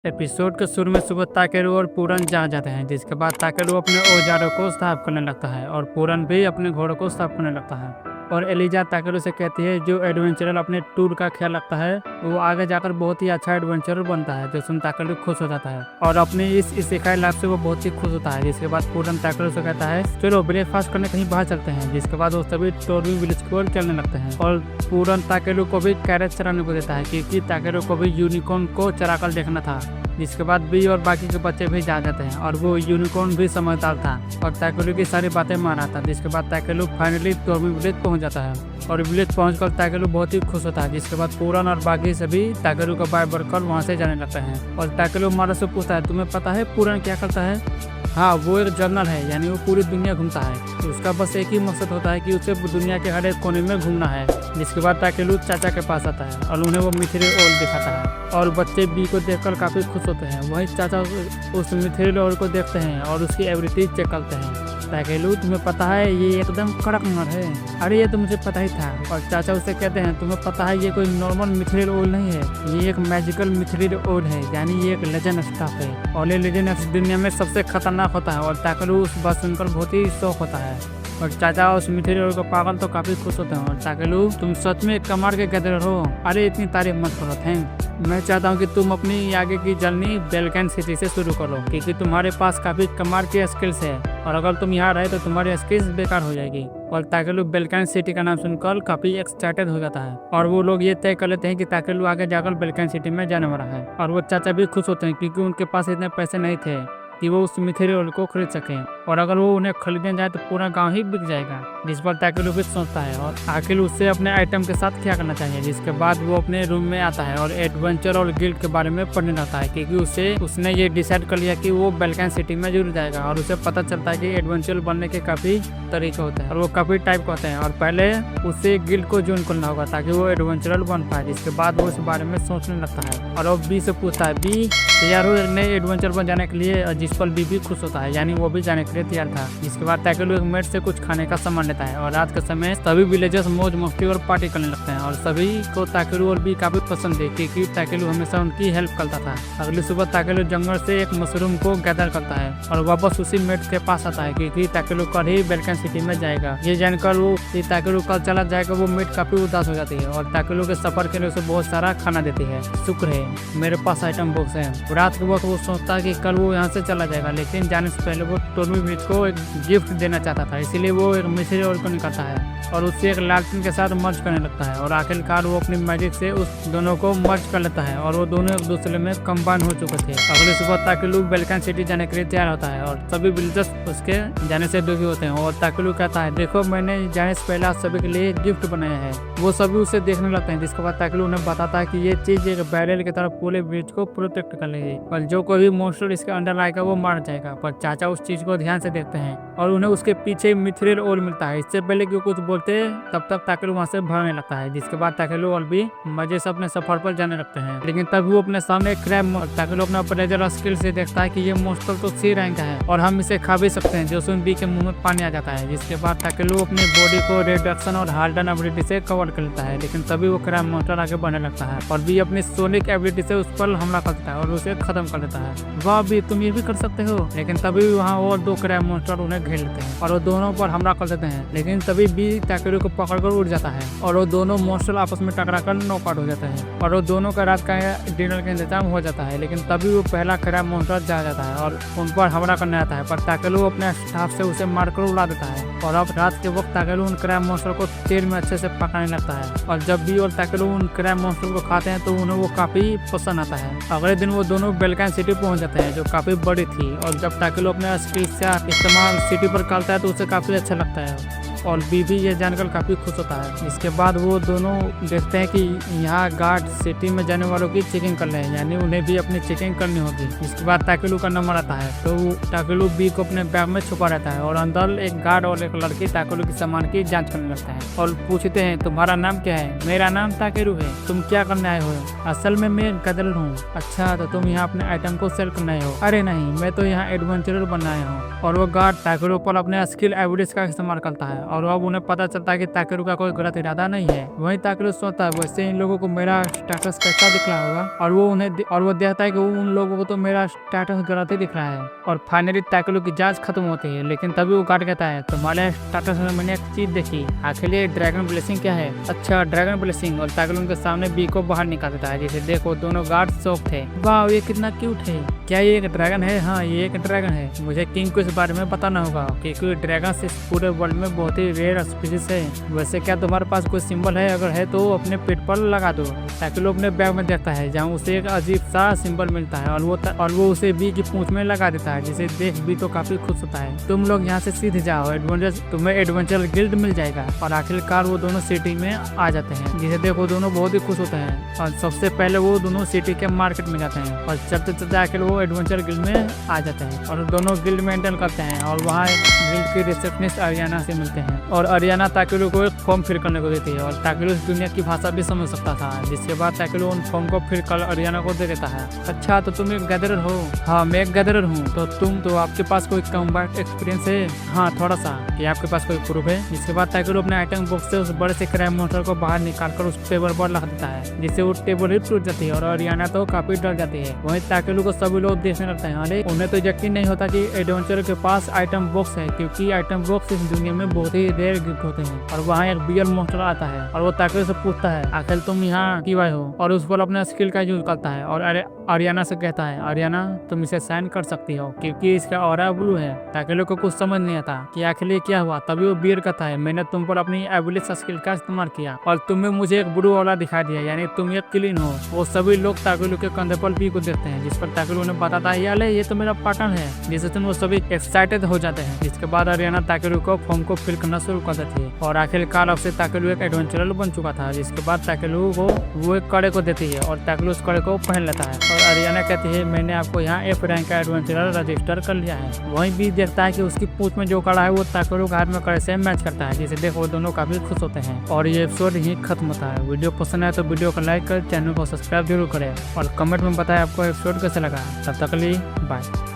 Episode के शुरू में सुबह ताकेरू और पूरन जा जाते हैं, जिसके बाद ताकेरू अपने औजारों को साफ करने लगता है और पूरन भी अपने घोड़ों को साफ करने लगता है। और एलिजा ताकेरू से कहती है जो एडवेंचरर अपने टूर का ख्याल रखता है वो आगे जाकर बहुत ही अच्छा एडवेंचरर बनता है, जो सुन ताकेरू खुश हो जाता है और अपनी इस सिखाई लाइफ से वो बहुत ही खुश होता है। जिसके बाद पूरन ताकेरू से कहता है चलो ब्रेकफास्ट करने कहीं बाहर चलते हैं, जिसके बाद वो सभी टोरवी विलेज की ओर चलने लगते हैं। और पूरन ताकेरू को भी कैरेट चराने को देता है क्योंकि ताकेरू को भी यूनिकॉर्न को चराकर देखना था। जिसके बाद बी और बाकी के बच्चे भी जा जाते हैं और वो यूनिकॉर्न भी समझदार था और ताकेलू की सारी बातें मान रहा था। जिसके बाद ताकेलू फाइनली टोरवी विलेज पहुंच जाता है और विलेज पहुंचकर ताकेलू बहुत ही खुश होता है। जिसके बाद पूरन और बाकी सभी ताकेलू का बाय बढ़कर वहां से जाने लगते हैं और ताकेलू मारा से पूछता है तुम्हें पता है पूरन क्या करता है? हाँ, वो एक जर्नल है, यानी वो पूरी दुनिया घूमता है। तो उसका बस एक ही मकसद होता है कि उसे दुनिया के हर एक कोने में घूमना है। जिसके बाद ताकेलू चाचा के पास आता है और उन्हें वो मिथिलेर ओल दिखाता है और बच्चे बी को देखकर काफी खुश होते हैं। वहीं चाचा उस मिथिलेर ओल को देखते हैं और उसकी एबिलिटीज चेक करते हैं। ताकेलू तुम्हें पता है ये एकदम कड़क नर है। अरे ये तो मुझे पता ही था। और चाचा उसे कहते हैं तुम्हें पता है ये कोई नॉर्मल मिथिलेर ओल नहीं है, ये एक मैजिकल मिथिलेर ओल है, यानी ये एक लेजेंड स्टाफ है और ये लेजेंड दुनिया में सबसे खतरनाक होता है। और ताकेलू उस बात सुनकर बहुत ही शौक होता है और चाचा उस मिथिलेर ओल को पागल तो काफी खुश होते हैं। और ताकेलू तुम सच में कमाल के गदर हो, अरे इतनी तारीफ मत करो थैंक। मैं चाहता हूँ कि तुम अपनी आगे की जर्नी बेलकैन सिटी से शुरू करो क्योंकि तुम्हारे पास काफी कमाल की स्किल्स है और अगर तुम यहाँ रहे तो तुम्हारी स्किल्स बेकार हो जाएगी। और ताकेलू बेलकैन सिटी का नाम सुनकर काफी एक्साइटेड हो जाता है और वो लोग ये तय कर लेते हैं कि ताकेलू आगे जाकर बेलकैन सिटी में जाने वाला है। और वो चाचा भी खुश होते हैं क्योंकि उनके पास इतने पैसे नहीं थे कि वो उस मिथिलेर ओल को खरीद सकें और अगर वो उन्हें खरीदने जाए तो पूरा गांव ही बिक जाएगा। जिस पर ताकेलू भी सोचता है और आखिर उससे अपने आइटम के साथ क्या करना चाहिए। जिसके बाद वो अपने रूम में आता है और एडवेंचर और गिल्ड के बारे में पढ़ने लगता है क्योंकि उसने ये डिसाइड कर लिया कि वो बेलकैन सिटी में जरूर जाएगा और उसे पता चलता है कि एडवेंचर बनने के काफी तरीके होते हैं और वो काफी टाइप के होते हैं और पहले उसे गिल्ड को ज्वाइन करना होगा ताकि वो एडवेंचरर बन पाए। जिसके बाद वो इस बारे में सोचने लगता है और वो बी से पूछता है बी तैयार हो नए एडवेंचर पर जाने के लिए? जिस पर बी भी खुश होता है, यानी वो भी जाने के लिए तैयार था। जिसके बाद ताकेलू एक मेट से कुछ खाने का सामान लेता है और रात के समय सभी विलेजर्स मौज मस्ती और पार्टी करने लगते हैं और सभी को ताकेलू और बी काफी पसंद है क्योंकि ताकेलू हमेशा उनकी हेल्प करता था। अगली सुबह ताकेलू जंगल से एक मशरूम को गैदर करता है और वापस उसी मेट के पास आता है क्योंकि ताकेलू कल ही बेलकैन सिटी में जाएगा। ये जानकर वो ताकेलू कल चला जाएगा वो मेट काफी उदास हो जाती है और ताकेलू के सफर के लिए उसे बहुत सारा खाना देती है। शुक्र है मेरे पास आइटम बॉक्स है। रात के वक्त वो सोचता है कि कल वो यहाँ से चला जाएगा, लेकिन जाने से पहले वो टोरवी विलेज को एक गिफ्ट देना चाहता था, इसीलिए वो एक मिथिलेर ओल को निकालता है और उससे एक लालटेन के साथ मर्ज करने लगता है और आखिरकार वो अपनी मैजिक से उस दोनों को मर्ज कर लेता है और वो दोनों एक दूसरे में कंबाइन हो चुके थे। अगले सुबह ताकेलू बेलकैन सिटी जाने के लिए तैयार होता है और सभी विलेजर्स उसके जाने से दुखी होते हैं और ताकेलू कहता है देखो मैंने जाने से पहले आप सभी के लिए गिफ्ट बनाया है। वो सभी उसे देखने लगते हैं। जिसके बाद ताकेलू उन्हें बताता है कि ये चीज एक बैरियर की तरह पूरे विलेज को प्रोटेक्ट कर लेगी और जो कोई भी मॉन्स्टर इसके अंदर आएगा वो मार जाएगा। पर चाचा उस चीज को ध्यान से देखते हैं और उन्हें उसके पीछे मिथिलेर ओल मिलता है। इससे पहले कि कुछ बोलते तब तक ताकेलू वहां से भागने लगता है। जिसके बाद ताकेलू और भी मजे से अपने सफर पर जाने लगते हैं, लेकिन तब वो अपने सामने एक क्रैब ताकेलू अपना प्लेजर स्किल से देखता है कि ये मॉन्स्टर तो सी रैंक का है और हम इसे खा भी सकते हैं, जो सुन बी के मुंह में पानी आ जाता है। जिसके बाद ताकेलू अपनी बॉडी को रिडक्शन और हार्डन एबिलिटी से कवर कर लेता है, लेकिन तभी वो क्रैब मॉन्स्टर आगे बढ़ने लगता है और बी अपनी सोनिक एबिलिटी से उस पर हमला करता है और उसे खत्म कर देता है। वाह बी तुम ये भी कर सकते हो। लेकिन तभी वहाँ और दो क्रैब मॉन्स्टर उन्हें घेर लेते हैं और वो दोनों पर हमला कर देते हैं, लेकिन तभी बी ताकेलू को पकड़कर उड़ जाता है और वो दोनों मॉन्स्टर आपस में टकराकर नॉकआउट हो जाते हैं और वो दोनों का रात का डिनर का इंतजाम हो जाता है। लेकिन तभी वो पहला क्रैब मॉन्स्टर जा जाता है और उन पर हमला करने आता है, पर ताकेलू अपने स्टाफ से उसे मारकर उड़ा देता है और अब रात के वक्त ताकेलू उन क्रैब मॉन्स्टर को तेल में अच्छे से पकाने लगता है और जब भी और ताकेलू उन क्रैब मॉन्स्टर को खाते हैं तो उन्हें वो काफी पसंद आता है। अगले दिन वो दोनों बेलकैन सिटी पहुंच जाते हैं जो काफी बड़ी थी और जब ताकेलू अपने स्किल्स का इस्तेमाल सिटी पर करता है तो उसे काफी अच्छा लगता है और बीबी ये जानकर काफी खुश होता है। इसके बाद वो दोनों देखते हैं कि यहाँ गार्ड सिटी में जाने वालों की चेकिंग कर रहे हैं, यानी उन्हें भी अपनी चेकिंग करनी होगी। इसके बाद ताकेलू का नंबर आता है तो ताकेलू बी को अपने बैग में छुपा रहता है और अंदर एक गार्ड और एक लड़की ताकेलू के सामान की जांच करने लगता है और पूछते हैं तुम्हारा नाम क्या है? मेरा नाम ताकेलू है। तुम क्या करने आए हो? असल में मैं गदर हूँ। अच्छा तो तुम यहाँ अपने आइटम को सेल करने आए हो? अरे नहीं, मैं तो यहाँ एडवेंचरर बनना आया हूँ। और वो गार्ड ताकेलू पर अपने स्किल एबिलिटीज का इस्तेमाल करता है और अब उन्हें पता चलता है कि ताकेरू का कोई गलत इरादा नहीं है। वहीं ताकेरू सोचता है वैसे इन लोगों को मेरा स्टेटस कैसा दिख रहा होगा, और वो देखता है कि उन लोगों को तो मेरा स्टेटस गलत ही दिख रहा है। और फाइनली ताकेरू की जांच खत्म होती है, लेकिन तभी वो गार्ड कहता है तुम्हारे स्टेटस में मैंने एक चीज देखी, आखिर ये ड्रैगन ब्लेसिंग क्या है? अच्छा ड्रैगन ब्लेसिंग। और ताकेरू उनके सामने बी को बाहर निकाल देता है, जिसे देखो दोनों गार्ड शौक थे। वाह ये कितना क्यूट है, क्या ये एक ड्रैगन है? हाँ ये एक ड्रैगन है। मुझे किंग को इस बारे में बताना होगा क्योंकि ड्रैगन इस पूरे वर्ल्ड में बहुत ही रेयर स्पीशीज है। वैसे क्या तुम्हारे पास कोई सिंबल है? अगर है तो अपने पेट पर लगा दो। ताकि अपने बैग में देखता है जहाँ उसे एक अजीब सा सिंबल मिलता है और वो उसे बी की पूंछ में लगा देता है, जिसे देख बी तो काफी खुश होता है। तुम लोग यहाँ से सीधे जाओ, तुम्हें एडवेंचर गिल्ड मिल जाएगा। और आखिरकार वो दोनों सिटी में आ जाते हैं, जिसे देखो दोनों बहुत ही खुश होते हैं। और सबसे पहले वो दोनों सिटी के मार्केट में जाते हैं और चलते चलते आखिर वो एडवेंचर गिल्ड में आ जाते हैं और दोनों गिल्ड मेंटेन करते हैं। और वहाँ गिल्ड की रिसेप्शनिस्ट अरियाना से मिलते हैं और अरियाना ताकेरू को एक फॉर्म फिल करने को देती है और ताकेरू इस दुनिया की भाषा भी समझ सकता था, जिसके बाद ताकेरू उन फॉर्म को फिल कर अरियाना को दे देता है। अच्छा तो तुम एक गैदरर हो? हाँ मैं एक गैदरर हूँ। तो आपके पास कोई कॉम्बैट एक्सपीरियंस है? हाँ थोड़ा सा। कि आपके पास कोई प्रूफ है? जिसके बाद ताकेरू अपने आइटम बॉक्स से उस बड़े से क्रैब मॉन्स्टर को बाहर निकाल कर उस टेबल पर रख देता है, जिससे वो टेबल ही टूट जाती है और अरियाना तो काफी डर जाती है। वहीं ताकेरू को सभी लोग देखने लगते हैं। अरे उन्हें तो यकीन नहीं होता कि एडवेंचर के पास आइटम बॉक्स है, क्योंकि आइटम बॉक्स इस दुनिया में बहुत ही रेयर गिफ्ट होते हैं। और वहाँ एक बियर मॉन्स्टर आता है और वो ताकेरू से पूछता है आखिर तुम यहाँ क्यों आए हो, और उस पर अपना स्किल का यूज करता है और अरियाना से कहता है अरियाना तुम इसे साइन कर सकती हो क्योंकि इसका ऑरा ब्लू है। ताकेरू को कुछ समझ नहीं आता कि आखिर ये क्या हुआ। तभी वो बियर कहता है मैंने तुम पर अपनी एबिलिटी स्किल का इस्तेमाल किया और तुमने मुझे एक ब्लू ऑरा दिखा दिया, यानी तुम एक क्लीन हो। वो सभी लोग ताकेरू के कंधे पर बी को देखते हैं, जिस पर ताकेरू उन्हें बताता है यार ये तो मेरा पैटर्न है, जिससे तुम वो सभी एक्साइटेड हो जाते हैं। जिसके बाद अरियाना ताकेरू को फॉर्म को फिल करना शुरू कर देती है और आखिरकार अब से ताकेरू एक एडवेंचरर बन चुका था। जिसके बाद ताकेरू को वो एक कड़े को देती है और ताकेरू उस कड़े को पहन लेता है और अरियाना कहती है मैंने आपको यहाँ एफ रैंक का एडवेंचरर रजिस्टर कर लिया है। वहीं भी देखता है कि उसकी पूंछ में जो कड़ा है वो ताकेरू के हाथ में कड़े से मैच करता है, जिसे देख वो दोनों काफी खुश होते हैं। और ये एपिसोड ही खत्म होता है। वीडियो पसंद आए तो वीडियो को लाइक कर चैनल को सब्सक्राइब जरूर करें और कमेंट में बताएं आपको एपिसोड कैसे लगा। तब तक के लिए बाय।